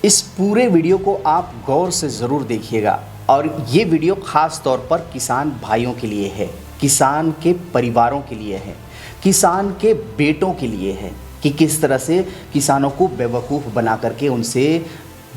इस पूरे वीडियो को आप गौर से ज़रूर देखिएगा और ये वीडियो ख़ास तौर पर किसान भाइयों के लिए है, किसान के परिवारों के लिए है, किसान के बेटों के लिए है कि किस तरह से किसानों को बेवकूफ़ बना करके उनसे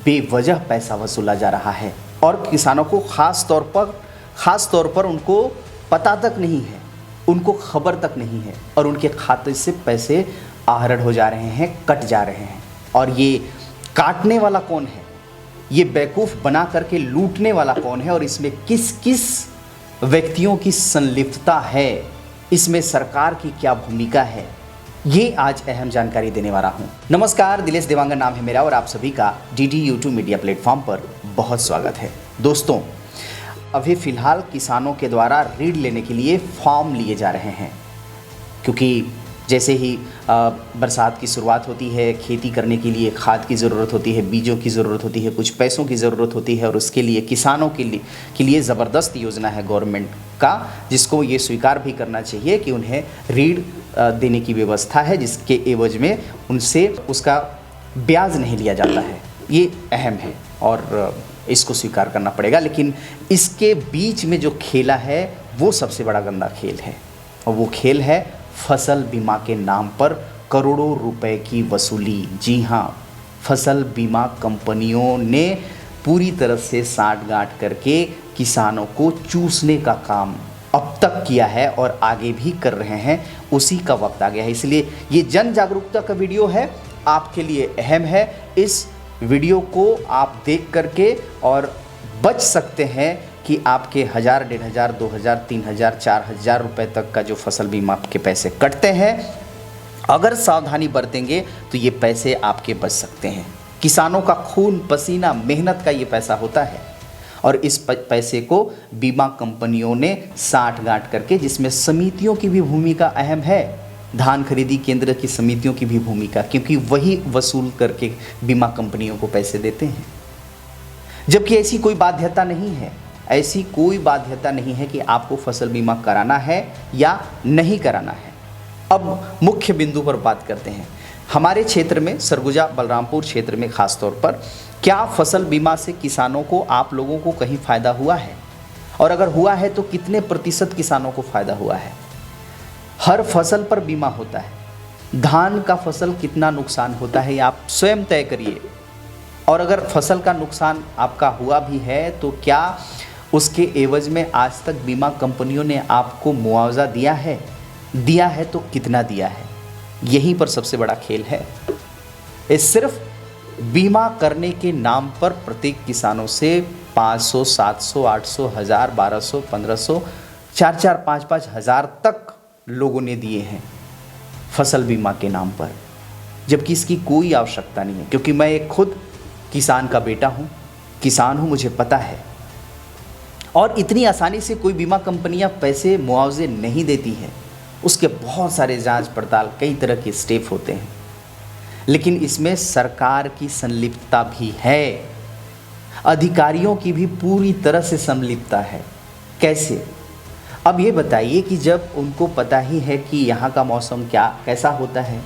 बेवजह पैसा वसूला जा रहा है और किसानों को ख़ास तौर पर उनको पता तक नहीं है, उनको खबर तक नहीं है और उनके खाते से पैसे आहरण हो जा रहे हैं, कट जा रहे हैं। और ये काटने वाला कौन है, ये बेवकूफ़ बना करके लूटने वाला कौन है और इसमें किस किस व्यक्तियों की संलिप्तता है, इसमें सरकार की क्या भूमिका है, ये आज अहम जानकारी देने वाला हूँ। नमस्कार, दिलेश देवांगन नाम है मेरा और आप सभी का DD YouTube मीडिया प्लेटफॉर्म पर बहुत स्वागत है। दोस्तों, अभी फ़िलहाल किसानों के द्वारा ऋण लेने के लिए फॉर्म लिए जा रहे हैं, क्योंकि जैसे ही बरसात की शुरुआत होती है, खेती करने के लिए खाद की ज़रूरत होती है, बीजों की ज़रूरत होती है, कुछ पैसों की ज़रूरत होती है और उसके लिए किसानों के लिए ज़बरदस्त योजना है गवर्नमेंट का, जिसको ये स्वीकार भी करना चाहिए कि उन्हें ऋण देने की व्यवस्था है, जिसके एवज में उनसे उसका ब्याज नहीं लिया जाता है। ये अहम है और इसको स्वीकार करना पड़ेगा। लेकिन इसके बीच में जो खेला है वो सबसे बड़ा गंदा खेल है और वो खेल है फसल बीमा के नाम पर करोड़ों रुपए की वसूली। जी हाँ, फसल बीमा कंपनियों ने पूरी तरह से साठगांठ करके किसानों को चूसने का काम अब तक किया है और आगे भी कर रहे हैं। उसी का वक्त आ गया है, इसलिए ये जन जागरूकता का वीडियो है, आपके लिए अहम है। इस वीडियो को आप देख करके और बच सकते हैं कि आपके 1000, 1500, 2000, 3000, 4000 रुपये तक का जो फसल बीमा के पैसे कटते हैं, अगर सावधानी बरतेंगे तो ये पैसे आपके बच सकते हैं। किसानों का खून पसीना मेहनत का ये पैसा होता है और इस पैसे को बीमा कंपनियों ने साठगांठ करके, जिसमें समितियों की भी भूमिका अहम है, धान खरीदी केंद्र की समितियों की भी भूमिका, क्योंकि वही वसूल करके बीमा कंपनियों को पैसे देते हैं। जबकि ऐसी कोई बाध्यता नहीं है, ऐसी कोई बाध्यता नहीं है कि आपको फसल बीमा कराना है या नहीं कराना है। अब मुख्य बिंदु पर बात करते हैं। हमारे क्षेत्र में, सरगुजा बलरामपुर क्षेत्र में खास तौर पर, क्या फसल बीमा से किसानों को, आप लोगों को कहीं फ़ायदा हुआ है? और अगर हुआ है तो कितने प्रतिशत किसानों को फ़ायदा हुआ है? हर फसल पर बीमा होता है। धान का फसल कितना नुकसान होता है ये आप स्वयं तय करिए। और अगर फसल का नुकसान आपका हुआ भी है तो क्या उसके एवज में आज तक बीमा कंपनियों ने आपको मुआवजा दिया है? दिया है तो कितना दिया है? यहीं पर सबसे बड़ा खेल है। ये सिर्फ बीमा करने के नाम पर प्रत्येक किसानों से 500, 700, 800, 1000, 1200, 1500, 4-4, 5-5 हज़ार तक लोगों ने दिए हैं फसल बीमा के नाम पर, जबकि इसकी कोई आवश्यकता नहीं है। क्योंकि मैं एक खुद किसान का बेटा हूँ, किसान हूँ, मुझे पता है। और इतनी आसानी से कोई बीमा कंपनियां पैसे मुआवजे नहीं देती हैं, उसके बहुत सारे जांच पड़ताल, कई तरह के स्टेप होते हैं। लेकिन इसमें सरकार की संलिप्तता भी है, अधिकारियों की भी पूरी तरह से संलिप्तता है। कैसे? अब ये बताइए कि जब उनको पता ही है कि यहाँ का मौसम कैसा होता है,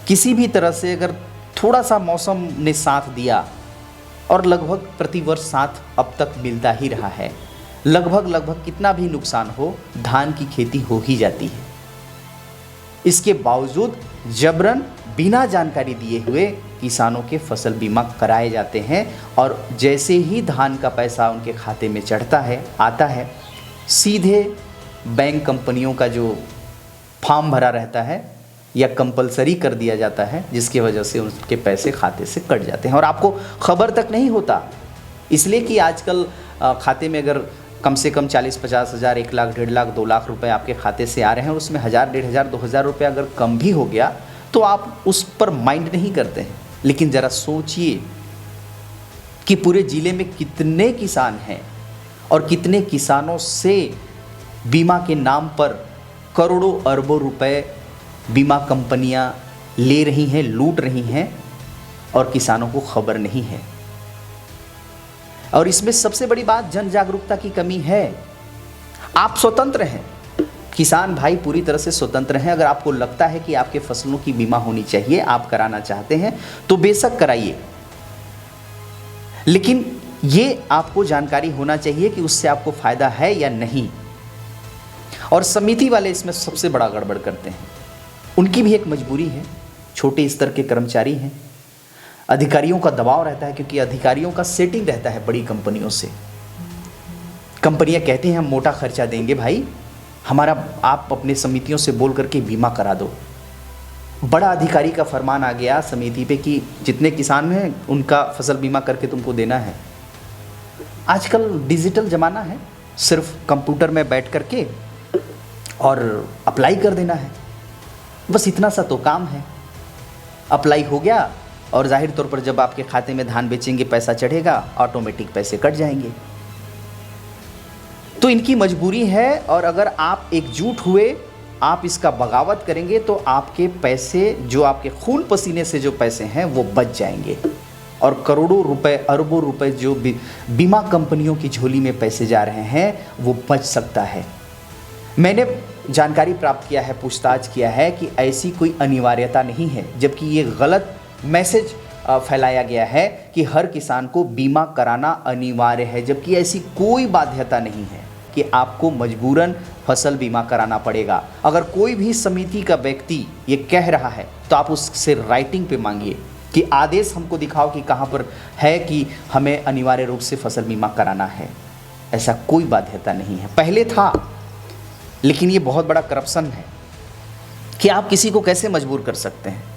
किसी भी तरह से अगर थोड़ा सा मौसम ने साथ दिया, और लगभग प्रतिवर्ष साथ अब तक मिलता ही रहा है, लगभग कितना भी नुकसान हो, धान की खेती हो ही जाती है। इसके बावजूद जबरन बिना जानकारी दिए हुए किसानों के फसल बीमा कराए जाते हैं और जैसे ही धान का पैसा उनके खाते में चढ़ता है, आता है, सीधे बैंक कंपनियों का जो फॉर्म भरा रहता है या कंपलसरी कर दिया जाता है, जिसकी वजह से उनके पैसे खाते से कट जाते हैं और आपको खबर तक नहीं होता। इसलिए कि आजकल खाते में अगर कम से कम 40-50 हज़ार, 1 लाख, 1.5 लाख, 2 लाख रुपए आपके खाते से आ रहे हैं, उसमें 1000, 1500, 2000 रुपये अगर कम भी हो गया तो आप उस पर माइंड नहीं करते हैं। लेकिन ज़रा सोचिए कि पूरे ज़िले में कितने किसान हैं और कितने किसानों से बीमा के नाम पर करोड़ों अरबों रुपए बीमा कंपनियां ले रही हैं, लूट रही हैं और किसानों को खबर नहीं है। और इसमें सबसे बड़ी बात जन जागरूकता की कमी है। आप स्वतंत्र हैं, किसान भाई पूरी तरह से स्वतंत्र हैं। अगर आपको लगता है कि आपके फसलों की बीमा होनी चाहिए, आप कराना चाहते हैं तो बेशक कराइए, लेकिन ये आपको जानकारी होना चाहिए कि उससे आपको फ़ायदा है या नहीं। और समिति वाले इसमें सबसे बड़ा गड़बड़ करते हैं। उनकी भी एक मजबूरी है, छोटे स्तर के कर्मचारी हैं, अधिकारियों का दबाव रहता है, क्योंकि अधिकारियों का सेटिंग रहता है बड़ी कंपनियों से। कंपनियां कहती हैं हम मोटा खर्चा देंगे भाई, हमारा आप अपने समितियों से बोल करके बीमा करा दो। बड़ा अधिकारी का फरमान आ गया समिति पे कि जितने किसान हैं उनका फसल बीमा करके तुमको देना है। आजकल डिजिटल ज़माना है, सिर्फ कंप्यूटर में बैठ करके और अप्लाई कर देना है, बस इतना सा तो काम है। अप्लाई हो गया और जाहिर तौर पर जब आपके खाते में धान बेचेंगे पैसा चढ़ेगा, ऑटोमेटिक पैसे कट जाएंगे। तो इनकी मजबूरी है, और अगर आप एकजुट हुए, आप इसका बगावत करेंगे तो आपके पैसे, जो आपके खून पसीने से जो पैसे हैं वो बच जाएंगे, और करोड़ों रुपए, अरबों रुपए जो बीमा कंपनियों की झोली में पैसे जा रहे हैं वो बच सकता है। मैंने जानकारी प्राप्त किया है, पूछताछ किया है कि ऐसी कोई अनिवार्यता नहीं है, जबकि ये गलत मैसेज फैलाया गया है कि हर किसान को बीमा कराना अनिवार्य है, जबकि ऐसी कोई बाध्यता नहीं है कि आपको मजबूरन फसल बीमा कराना पड़ेगा। अगर कोई भी समिति का व्यक्ति ये कह रहा है तो आप उससे राइटिंग पे मांगिए कि आदेश हमको दिखाओ कि कहाँ पर है कि हमें अनिवार्य रूप से फसल बीमा कराना है। ऐसा कोई बाध्यता नहीं है। पहले था, लेकिन ये बहुत बड़ा करप्शन है कि आप किसी को कैसे मजबूर कर सकते हैं।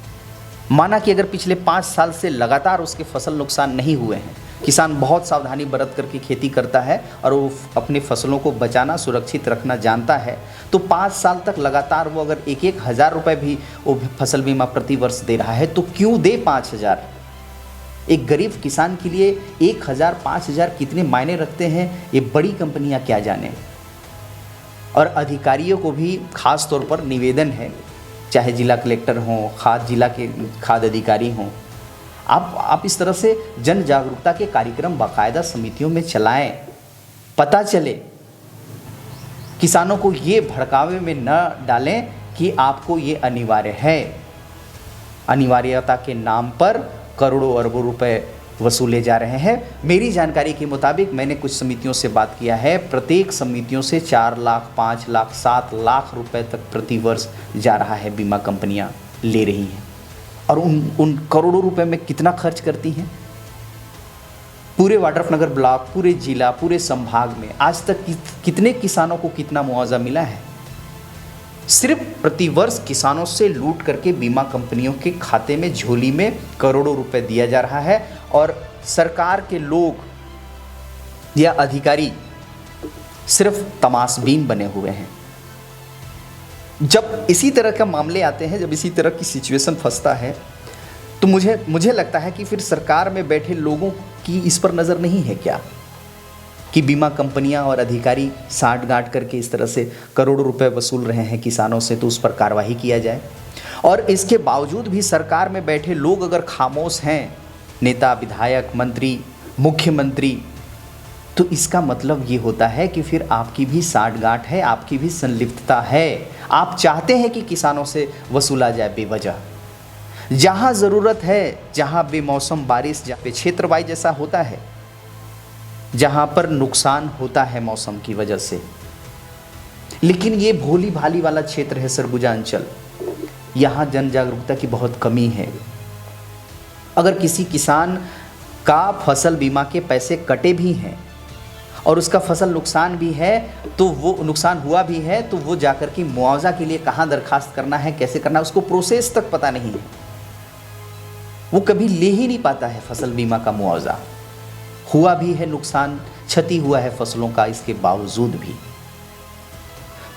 माना कि अगर पिछले 5 साल से लगातार उसके फसल नुकसान नहीं हुए हैं, किसान बहुत सावधानी बरत करके खेती करता है और वो अपनी फसलों को बचाना, सुरक्षित रखना जानता है, तो 5 साल तक लगातार वो अगर 1-1 हज़ार रुपये भी वो फसल बीमा प्रति वर्ष दे रहा है तो क्यों दे 5,000। एक गरीब किसान के लिए 1,000 5,000 कितने मायने रखते हैं, ये बड़ी कंपनियां क्या जाने। और अधिकारियों को भी खास तौर पर निवेदन है, चाहे जिला कलेक्टर हों, जिला के खाद्य अधिकारी हों, आप इस तरह से जन जागरूकता के कार्यक्रम बाकायदा समितियों में चलाएं, पता चले, किसानों को ये भड़कावे में न डालें कि आपको ये अनिवार्य है। अनिवार्यता के नाम पर करोड़ों अरबों रुपए वसूले जा रहे हैं। मेरी जानकारी के मुताबिक मैंने कुछ समितियों से बात किया है, प्रत्येक समितियों से 4 लाख, 5 लाख, 7 लाख रुपए तक प्रति वर्ष जा रहा है, बीमा कंपनियां ले रही हैं। और उन करोड़ों रुपए में कितना खर्च करती हैं। पूरे वाड्रफनगर ब्लॉक, पूरे जिला, पूरे संभाग में आज तक कितने किसानों को कितना मुआवजा मिला है। सिर्फ प्रतिवर्ष किसानों से लूट करके बीमा कंपनियों के खाते में, झोली में करोड़ों रुपए दिया जा रहा है, और सरकार के लोग या अधिकारी सिर्फ तमाशबीन बने हुए हैं। जब इसी तरह का मामले आते हैं, जब इसी तरह की सिचुएशन फंसता है, तो मुझे लगता है कि फिर सरकार में बैठे लोगों की इस पर नज़र नहीं है क्या कि बीमा कंपनियां और अधिकारी साठ गांठ करके इस तरह से करोड़ों रुपए वसूल रहे हैं किसानों से, तो उस पर कार्रवाई किया जाए। और इसके बावजूद भी सरकार में बैठे लोग अगर खामोश हैं, नेता, विधायक, मंत्री, मुख्यमंत्री, तो इसका मतलब ये होता है कि फिर आपकी भी साठगांठ है, आपकी भी संलिप्तता है। आप चाहते हैं कि किसानों से वसूला जाए बेवजह। जहाँ ज़रूरत है, जहाँ बेमौसम बारिश, जहाँ पे क्षेत्र वाइज जैसा होता है, जहाँ पर नुकसान होता है मौसम की वजह से। लेकिन ये भोली भाली वाला क्षेत्र है सरगुजा अंचल, यहाँ जन जागरूकता की बहुत कमी है। अगर किसी किसान का फसल बीमा के पैसे कटे भी हैं और उसका फसल नुकसान भी है, तो वो नुकसान हुआ भी है, तो वो जाकर के मुआवजा के लिए कहाँ दरखास्त करना है, कैसे करना है, उसको प्रोसेस तक पता नहीं है। वो कभी ले ही नहीं पाता है फसल बीमा का मुआवजा। हुआ भी है नुकसान, क्षति हुआ है फसलों का, इसके बावजूद भी।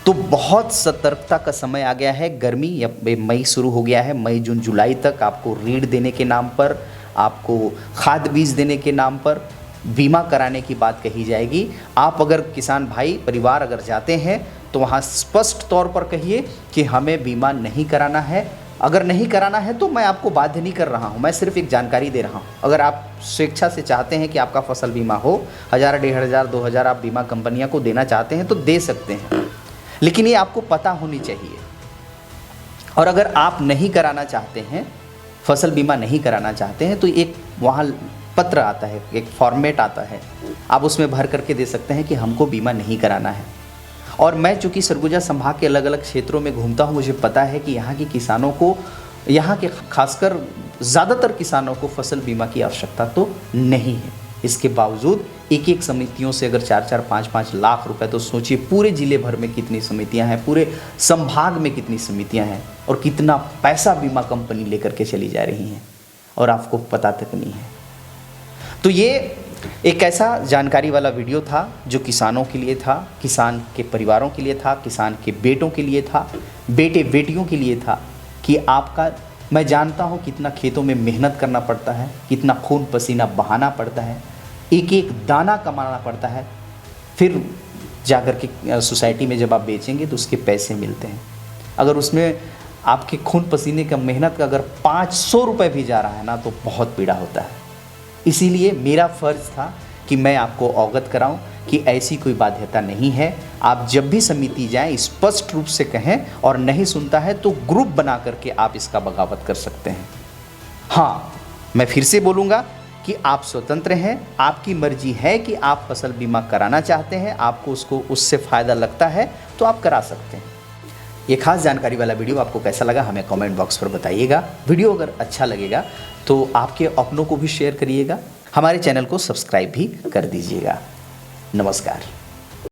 तो बहुत सतर्कता का समय आ गया है। गर्मी या मई शुरू हो गया है, मई जून जुलाई तक आपको ऋण देने के नाम पर, आपको खाद बीज देने के नाम पर बीमा कराने की बात कही जाएगी। आप अगर किसान भाई परिवार अगर जाते हैं तो वहाँ स्पष्ट तौर पर कहिए कि हमें बीमा नहीं कराना है। अगर नहीं कराना है तो मैं आपको बाध्य नहीं कर रहा हूँ, मैं सिर्फ एक जानकारी दे रहा हूँ। अगर आप स्वेच्छा से चाहते हैं कि आपका फसल बीमा हो, 1000, 1500, 2000 आप बीमा कंपनियाँ को देना चाहते हैं तो दे सकते हैं, लेकिन ये आपको पता होनी चाहिए। और अगर आप नहीं कराना चाहते हैं, फसल बीमा नहीं कराना चाहते हैं, तो एक वहाँ पत्र आता है, एक फॉर्मेट आता है, आप उसमें भर करके दे सकते हैं कि हमको बीमा नहीं कराना है। और मैं चूँकि सरगुजा संभाग के अलग अलग क्षेत्रों में घूमता हूँ, मुझे पता है कि यहाँ के किसानों को, यहाँ के खासकर ज़्यादातर किसानों को फसल बीमा की आवश्यकता तो नहीं है। इसके बावजूद एक एक समितियों से अगर 4-4, 5-5 लाख रुपए, तो सोचिए पूरे ज़िले भर में कितनी समितियां हैं, पूरे संभाग में कितनी समितियां हैं और कितना पैसा बीमा कंपनी लेकर के चली जा रही हैं और आपको पता तक नहीं है। तो ये एक ऐसा जानकारी वाला वीडियो था जो किसानों के लिए था, किसान के परिवारों के लिए था, किसान के बेटों के लिए था, बेटे बेटियों के लिए था कि आपका, मैं जानता हूँ कितना खेतों में मेहनत करना पड़ता है, कितना खून पसीना बहाना पड़ता है, एक एक दाना कमाना पड़ता है, फिर जाकर के सोसाइटी में जब आप बेचेंगे तो उसके पैसे मिलते हैं। अगर उसमें आपके खून पसीने का मेहनत का अगर 500 रुपये भी जा रहा है ना, तो बहुत पीड़ा होता है। इसीलिए मेरा फ़र्ज़ था कि मैं आपको अवगत कराऊं कि ऐसी कोई बाध्यता नहीं है। आप जब भी समिति जाएं स्पष्ट रूप से कहें, और नहीं सुनता है तो ग्रुप बना करके आप इसका बगावत कर सकते हैं। हाँ, मैं फिर से बोलूँगा कि आप स्वतंत्र हैं, आपकी मर्जी है कि आप फसल बीमा कराना चाहते हैं, आपको उससे फ़ायदा लगता है तो आप करा सकते हैं। ये खास जानकारी वाला वीडियो आपको कैसा लगा हमें कमेंट बॉक्स पर बताइएगा। वीडियो अगर अच्छा लगेगा तो आपके अपनों को भी शेयर करिएगा, हमारे चैनल को सब्सक्राइब भी कर दीजिएगा। नमस्कार।